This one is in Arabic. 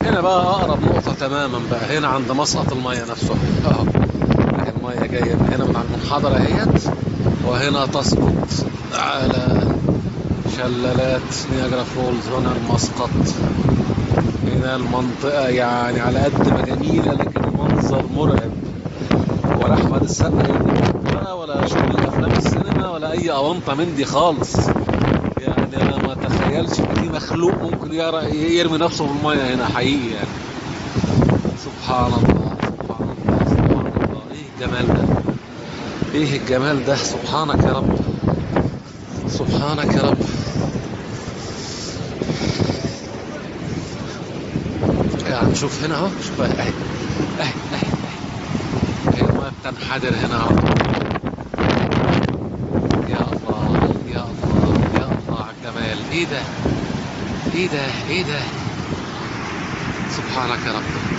هنا بقى اقرب نقطة تماما بقى، هنا عند مسقط المية نفسه اهو. المية جاية من هنا من على المنحدرة اهيت، وهنا تسقط على شلالات نياجرا فولز. هنا المسقط، هنا المنطقة يعني على قد ما جميلة لكن المنظر مرعب. ولا أحمد السقا بقى ولا شغل أفلام السينما ولا أي أونطة من دي خالص. يعني أنا ما أتخيلش إن في مخلوق ممكن يرمي نفسه في المية هنا حقيقي يعني. سبحان الله سبحان الله سبحان الله، إيه الجمال ده، إيه الجمال ده، سبحانك يا رب سبحانك يا رب. يعني شوف هنا اهو، شوف اهي اهي اهي اهي المايه بتنحدر هنا اهو. يا الله يا الله يا الله على الجمال، ايه ده ايه ده ايه ده، سبحانك يا رب.